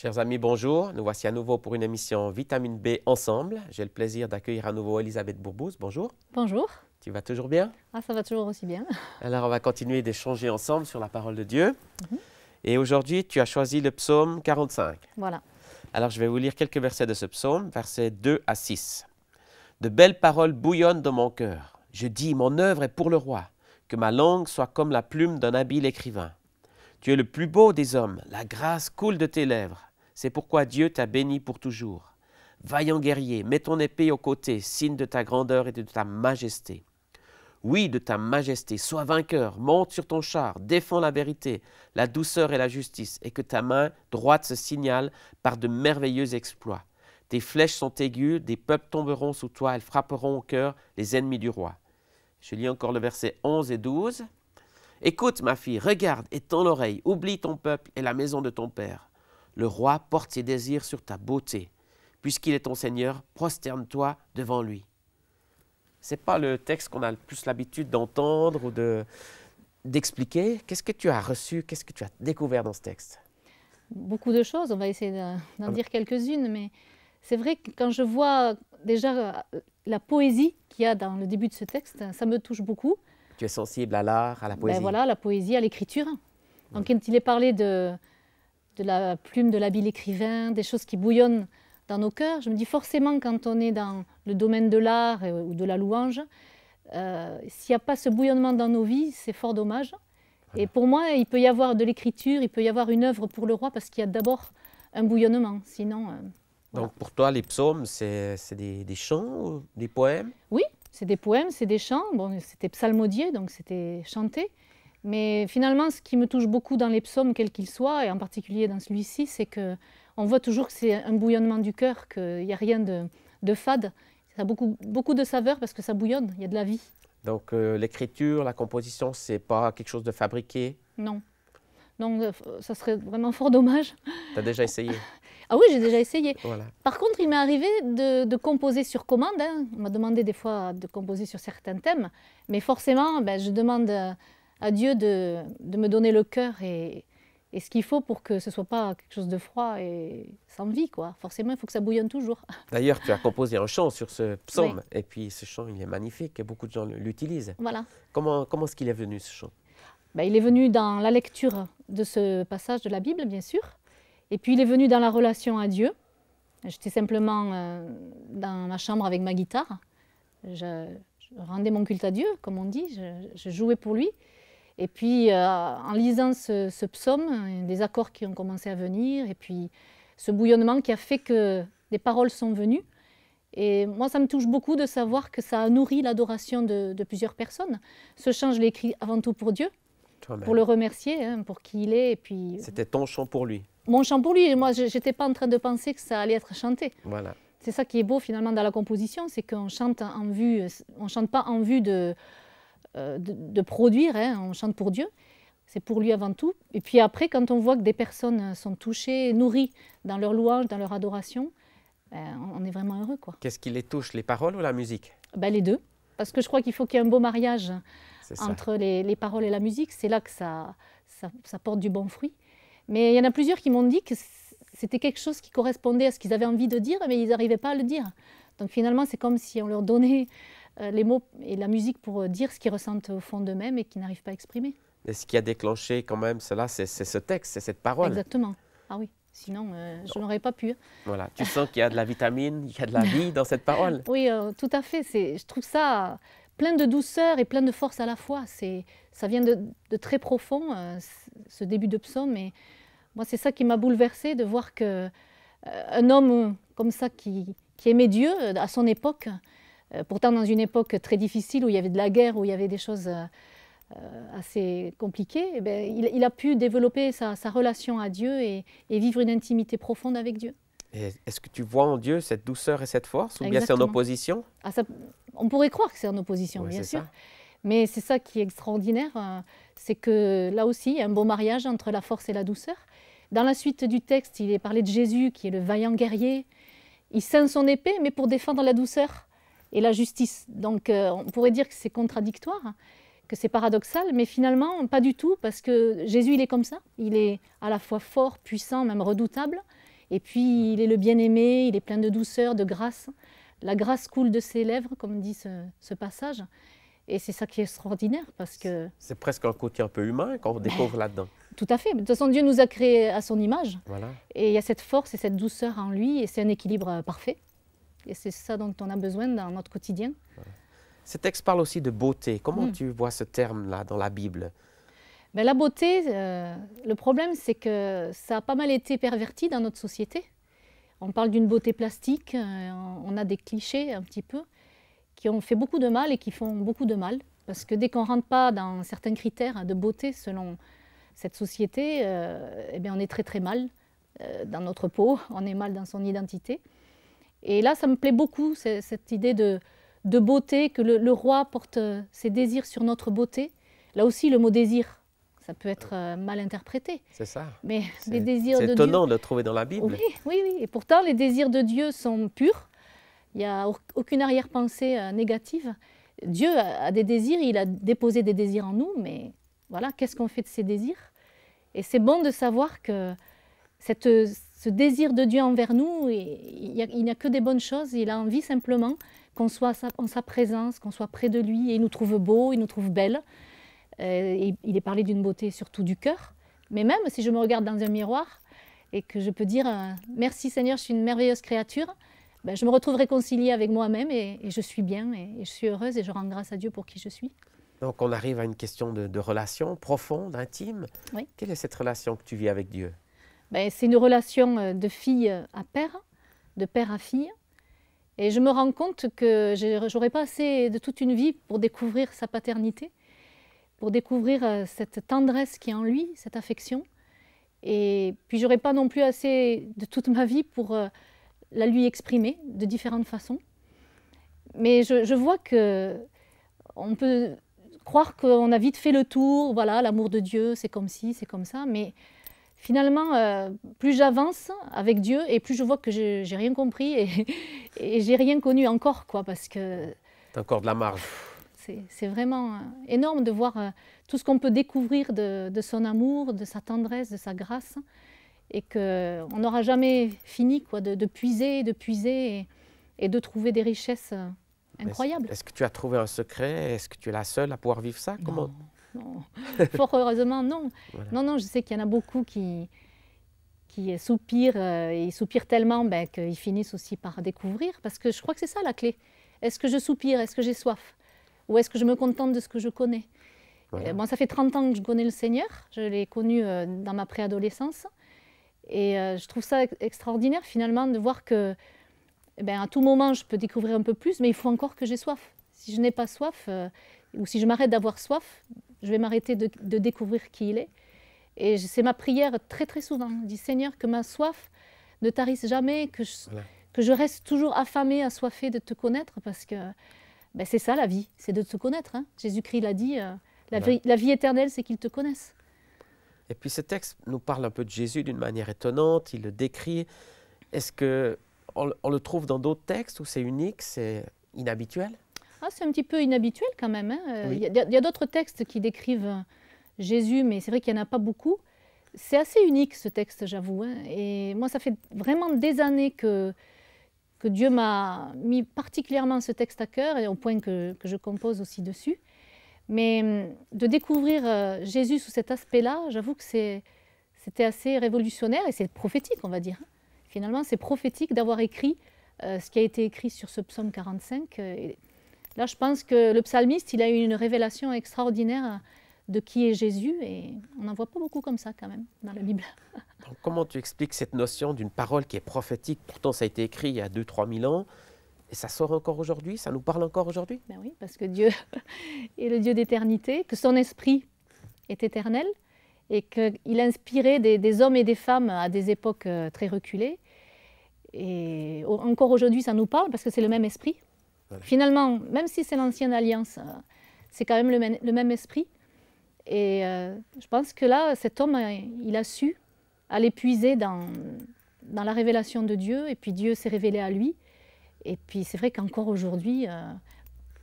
Chers amis, bonjour. Nous voici à nouveau pour une émission Vitamine B ensemble. J'ai le plaisir d'accueillir à nouveau Elisabeth Bourbouze. Bonjour. Bonjour. Tu vas toujours bien? Ah, ça va toujours aussi bien. Alors, on va continuer d'échanger ensemble sur la parole de Dieu. Mhm. Et aujourd'hui, tu as choisi le psaume 45. Voilà. Alors, je vais vous lire quelques versets de ce psaume, versets 2 à 6. De belles paroles bouillonnent dans mon cœur. Je dis, mon œuvre est pour le roi, que ma langue soit comme la plume d'un habile écrivain. Tu es le plus beau des hommes, la grâce coule de tes lèvres. C'est pourquoi Dieu t'a béni pour toujours. Vaillant guerrier, mets ton épée au côté, signe de ta grandeur et de ta majesté. Oui, de ta majesté, sois vainqueur, monte sur ton char, défends la vérité, la douceur et la justice, et que ta main droite se signale par de merveilleux exploits. Tes flèches sont aiguës, des peuples tomberont sous toi, elles frapperont au cœur les ennemis du roi. Je lis encore le verset 11 et 12. Écoute, ma fille, regarde et tends l'oreille, oublie ton peuple et la maison de ton père. Le roi porte ses désirs sur ta beauté. Puisqu'il est ton Seigneur, prosterne-toi devant lui. Ce n'est pas le texte qu'on a le plus l'habitude d'entendre ou d'expliquer. Qu'est-ce que tu as reçu, qu'est-ce que tu as découvert dans ce texte? Beaucoup de choses, on va essayer d'en dire quelques-unes, mais c'est vrai que quand je vois déjà la poésie qu'il y a dans le début de ce texte, ça me touche beaucoup. Tu es sensible à l'art, à la poésie. Ben voilà, la poésie, à l'écriture. Donc quand il est parlé de la plume de l'habile écrivain, des choses qui bouillonnent dans nos cœurs, je me dis forcément quand on est dans le domaine de l'art ou de la louange, s'il n'y a pas ce bouillonnement dans nos vies, c'est fort dommage. Voilà. Et pour moi, il peut y avoir de l'écriture, il peut y avoir une œuvre pour le roi parce qu'il y a d'abord un bouillonnement, sinon... voilà. Donc pour toi, les psaumes, c'est des chants ou des poèmes? Oui, c'est des poèmes, c'est des chants. Bon, c'était psalmodié, donc c'était chanté. Mais finalement, ce qui me touche beaucoup dans les psaumes, quels qu'ils soient, et en particulier dans celui-ci, c'est qu'on voit toujours que c'est un bouillonnement du cœur, qu'il n'y a rien de fade. Ça a beaucoup de saveur parce que ça bouillonne, il y a de la vie. Donc l'écriture, la composition, ce n'est pas quelque chose de fabriqué? Non. Donc ça serait vraiment fort dommage. Tu as déjà essayé? Ah oui, j'ai déjà essayé. Voilà. Par contre, il m'est arrivé de composer sur commande. Hein. On m'a demandé des fois de composer sur certains thèmes. Mais forcément, je demande à Dieu de me donner le cœur et ce qu'il faut pour que ce ne soit pas quelque chose de froid et sans vie, quoi. Forcément, il faut que ça bouillonne toujours. D'ailleurs, tu as composé un chant sur ce psaume. Oui. Et puis ce chant, il est magnifique et beaucoup de gens l'utilisent. Voilà. Comment est-ce qu'il est venu, ce chant? Il est venu dans la lecture de ce passage de la Bible, bien sûr. Et puis il est venu dans la relation à Dieu. J'étais simplement dans ma chambre avec ma guitare. Je rendais mon culte à Dieu, comme on dit. Je jouais pour lui. Et puis en lisant ce psaume, des accords qui ont commencé à venir. Et puis ce bouillonnement qui a fait que des paroles sont venues. Et moi, ça me touche beaucoup de savoir que ça a nourri l'adoration de plusieurs personnes. Ce chant, je l'ai écrit avant tout pour Dieu. Pour le remercier, hein, pour qui il est. C'était ton chant pour lui? Mon chant pour lui. Moi, je n'étais pas en train de penser que ça allait être chanté. Voilà. C'est ça qui est beau finalement dans la composition, c'est qu'on chante en vue, on chante pas en vue de produire, hein, on chante pour Dieu. C'est pour lui avant tout. Et puis après, quand on voit que des personnes sont touchées, nourries dans leur louange, dans leur adoration, on est vraiment heureux, quoi. Qu'est-ce qui les touche, les paroles ou la musique? Les deux. Parce que je crois qu'il faut qu'il y ait un beau mariage entre les paroles et la musique. C'est là que ça porte du bon fruit. Mais il y en a plusieurs qui m'ont dit que c'était quelque chose qui correspondait à ce qu'ils avaient envie de dire, mais ils n'arrivaient pas à le dire. Donc finalement, c'est comme si on leur donnait les mots et la musique pour dire ce qu'ils ressentent au fond d'eux-mêmes et qu'ils n'arrivent pas à exprimer. Et ce qui a déclenché quand même cela, c'est ce texte, c'est cette parole. Exactement. Ah oui, sinon je n'aurais pas pu. Voilà, tu sens qu'il y a de la vitamine, il y a de la vie dans cette parole. Oui, tout à fait. Je trouve ça plein de douceur et plein de force à la fois. Ça vient de très profond, ce début de psaume. Et moi, c'est ça qui m'a bouleversée, de voir qu'un homme comme ça qui aimait Dieu à son époque, pourtant dans une époque très difficile où il y avait de la guerre, où il y avait des choses assez compliquées, il a pu développer sa relation à Dieu et vivre une intimité profonde avec Dieu. Est-ce que tu vois en Dieu cette douceur et cette force, ou bien c'est en opposition? On pourrait croire que c'est en opposition, bien sûr. Mais c'est ça qui est extraordinaire, c'est que là aussi, il y a un beau mariage entre la force et la douceur. Dans la suite du texte, il est parlé de Jésus, qui est le vaillant guerrier. Il ceint son épée, mais pour défendre la douceur et la justice. Donc on pourrait dire que c'est contradictoire, que c'est paradoxal, mais finalement, pas du tout, parce que Jésus, il est comme ça. Il est à la fois fort, puissant, même redoutable, Et puis, il est le bien-aimé, il est plein de douceur, de grâce. La grâce coule de ses lèvres, comme dit ce passage. Et c'est ça qui est extraordinaire, parce que... C'est presque un côté un peu humain qu'on découvre là-dedans. Tout à fait. De toute façon, Dieu nous a créés à son image. Voilà. Et il y a cette force et cette douceur en lui, et c'est un équilibre parfait. Et c'est ça dont on a besoin dans notre quotidien. Voilà. Ce texte parle aussi de beauté. Comment tu vois ce terme-là dans la Bible? Ben, la beauté, le problème, c'est que ça a pas mal été perverti dans notre société. On parle d'une beauté plastique, on a des clichés un petit peu, qui ont fait beaucoup de mal et qui font beaucoup de mal. Parce que dès qu'on ne rentre pas dans certains critères de beauté selon cette société, eh bien on est très très mal dans notre peau, on est mal dans son identité. Et là, ça me plaît beaucoup, cette idée de beauté, que le roi porte ses désirs sur notre beauté. Là aussi, le mot désir, ça peut être mal interprété. C'est ça. Mais les désirs de Dieu... C'est étonnant de le trouver dans la Bible. Oui, oui, oui. Et pourtant, les désirs de Dieu sont purs. Il n'y a aucune arrière-pensée négative. Dieu a des désirs, il a déposé des désirs en nous, mais voilà, qu'est-ce qu'on fait de ces désirs? Et c'est bon de savoir que ce désir de Dieu envers nous, il n'y a que des bonnes choses. Il a envie simplement qu'on soit en sa présence, qu'on soit près de lui, et il nous trouve beaux, il nous trouve belles. Il est parlé d'une beauté surtout du cœur. Mais même si je me regarde dans un miroir et que je peux dire « Merci Seigneur, je suis une merveilleuse créature », ben, je me retrouve réconciliée avec moi-même et je suis bien et je suis heureuse et je rends grâce à Dieu pour qui je suis. Donc on arrive à une question de relation profonde, intime. Oui. Quelle est cette relation que tu vis avec Dieu? Ben, c'est une relation de fille à père, de père à fille. Et je me rends compte que je n'aurai pas assez de toute une vie pour découvrir sa paternité, pour découvrir cette tendresse qui est en lui, cette affection. Et puis je n'aurai pas non plus assez de toute ma vie pour la lui exprimer de différentes façons. Mais je vois qu'on peut croire qu'on a vite fait le tour, voilà, l'amour de Dieu, c'est comme ci, c'est comme ça. Mais finalement, plus j'avance avec Dieu et plus je vois que j'ai rien compris et j'ai rien connu encore, quoi, parce que... T'as encore de la marge. C'est vraiment énorme de voir tout ce qu'on peut découvrir de son amour, de sa tendresse, de sa grâce, et qu'on n'aura jamais fini, quoi, de puiser et de trouver des richesses incroyables. Est-ce que tu as trouvé un secret? Est-ce que tu es la seule à pouvoir vivre ça? Comment? Non. Fort heureusement, non. Voilà. Non, je sais qu'il y en a beaucoup qui soupirent, et ils soupirent tellement qu'ils finissent aussi par découvrir, parce que je crois que c'est ça la clé. Est-ce que je soupire? Est-ce que j'ai soif? Ou est-ce que je me contente de ce que je connais? Voilà. Bon, ça fait 30 ans que je connais le Seigneur, je l'ai connu dans ma préadolescence, et je trouve ça extraordinaire finalement de voir que à tout moment je peux découvrir un peu plus, mais il faut encore que j'ai soif. Si je n'ai pas soif, ou si je m'arrête d'avoir soif, je vais m'arrêter de découvrir qui il est. Et c'est ma prière très très souvent. Je dis Seigneur, que ma soif ne tarisse jamais, que je reste toujours affamée, assoiffée de te connaître, parce que c'est ça la vie, c'est de te connaître. Hein. Jésus-Christ l'a dit, la vie éternelle, c'est qu'ils te connaissent. Et puis ce texte nous parle un peu de Jésus d'une manière étonnante, il le décrit. Est-ce qu'on le trouve dans d'autres textes ou c'est unique, c'est inhabituel? C'est un petit peu inhabituel quand même. Hein. Oui. Il y a d'autres textes qui décrivent Jésus, mais c'est vrai qu'il n'y en a pas beaucoup. C'est assez unique ce texte, j'avoue. Hein. Et moi, ça fait vraiment des années que Dieu m'a mis particulièrement ce texte à cœur, et au point que je compose aussi dessus. Mais de découvrir Jésus sous cet aspect-là, j'avoue que c'était assez révolutionnaire et c'est prophétique, on va dire. Finalement, c'est prophétique d'avoir écrit ce qui a été écrit sur ce psaume 45. Et là, je pense que le psalmiste, il a eu une révélation extraordinaire de qui est Jésus, et on n'en voit pas beaucoup comme ça quand même dans la Bible. Donc, comment tu expliques cette notion d'une parole qui est prophétique? Pourtant, ça a été écrit il y a 2-3 000 ans, et ça sort encore aujourd'hui, ça nous parle encore aujourd'hui? Ben oui, parce que Dieu est le Dieu d'éternité, que son esprit est éternel, et qu'il a inspiré des hommes et des femmes à des époques très reculées. Et encore aujourd'hui, ça nous parle, parce que c'est le même esprit. Voilà. Finalement, même si c'est l'ancienne alliance, c'est quand même le même esprit. Et je pense que là, cet homme, il a su aller puiser dans la révélation de Dieu, et puis Dieu s'est révélé à lui. Et puis c'est vrai qu'encore aujourd'hui,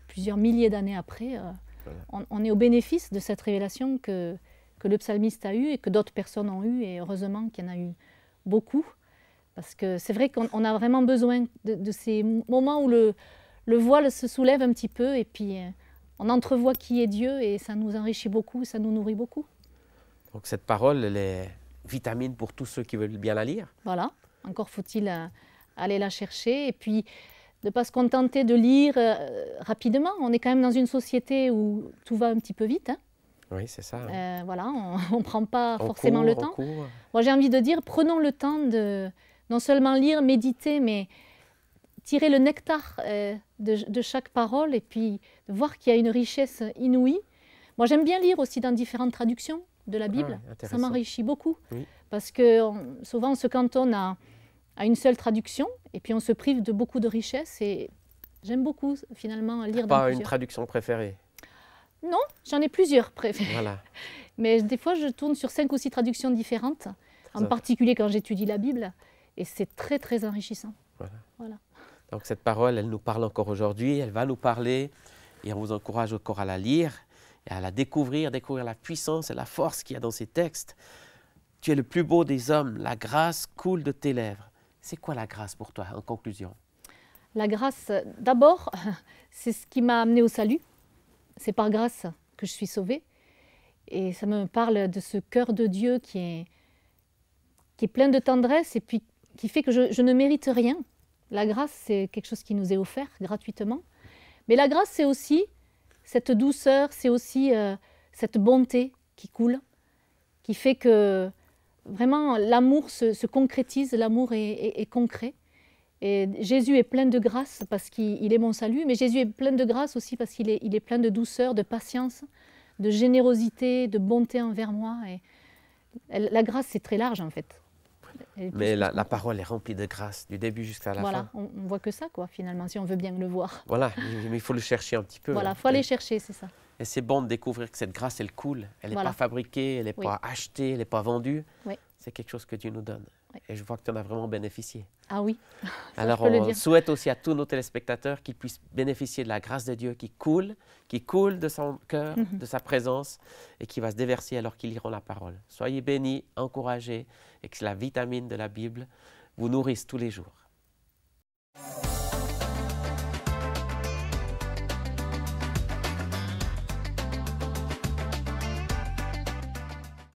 plusieurs milliers d'années après, on est au bénéfice de cette révélation que le psalmiste a eue et que d'autres personnes ont eue, et heureusement qu'il y en a eu beaucoup. Parce que c'est vrai qu'on a vraiment besoin de ces moments où le voile se soulève un petit peu et puis on entrevoit qui est Dieu et ça nous enrichit beaucoup, ça nous nourrit beaucoup. Donc cette parole, elle est vitamine pour tous ceux qui veulent bien la lire. Voilà, encore faut-il aller la chercher et puis de ne pas se contenter de lire rapidement. On est quand même dans une société où tout va un petit peu vite. Hein. Oui, c'est ça. Voilà, on ne prend pas forcément le temps. Court. Moi, j'ai envie de dire, prenons le temps de non seulement lire, méditer, mais tirer le nectar de chaque parole et puis de voir qu'il y a une richesse inouïe. Moi, j'aime bien lire aussi dans différentes traductions de la Bible. Ça m'enrichit beaucoup. Oui. Parce que souvent, on se cantonne à une seule traduction et puis on se prive de beaucoup de richesses. Et j'aime beaucoup, finalement, lire dans plusieurs. Pas une traduction préférée? Non, j'en ai plusieurs préférées. Voilà. Mais des fois, je tourne sur 5 ou 6 traductions différentes, en particulier quand j'étudie la Bible. Et c'est très, très enrichissant. Voilà. Donc cette parole, elle nous parle encore aujourd'hui, elle va nous parler et on vous encourage encore à la lire et à la découvrir la puissance et la force qu'il y a dans ces textes. Tu es le plus beau des hommes, la grâce coule de tes lèvres. C'est quoi la grâce pour toi, en conclusion? La grâce, d'abord, c'est ce qui m'a amené au salut. C'est par grâce que je suis sauvée. Et ça me parle de ce cœur de Dieu qui est plein de tendresse et puis qui fait que je ne mérite rien. La grâce, c'est quelque chose qui nous est offert gratuitement. Mais la grâce, c'est aussi cette douceur, c'est aussi cette bonté qui coule, qui fait que vraiment l'amour se concrétise, l'amour est concret. Et Jésus est plein de grâce parce qu'il est mon salut, mais Jésus est plein de grâce aussi parce qu'il est plein de douceur, de patience, de générosité, de bonté envers moi. Et la grâce, c'est très large en fait. Mais la parole est remplie de grâce, du début jusqu'à la fin. Voilà, on ne voit que ça, quoi, finalement, si on veut bien le voir. Voilà, mais il faut le chercher un petit peu. Voilà, il faut aller chercher, c'est ça. Et c'est bon de découvrir que cette grâce, elle coule. Elle n'est pas fabriquée, elle n'est pas achetée, elle n'est pas vendue. C'est quelque chose que Dieu nous donne. Et je vois que tu en as vraiment bénéficié. Ah oui. Alors on souhaite aussi à tous nos téléspectateurs qu'ils puissent bénéficier de la grâce de Dieu qui coule de son cœur, de sa présence et qui va se déverser alors qu'ils liront la parole. Soyez bénis, encouragés et que la vitamine de la Bible vous nourrisse tous les jours.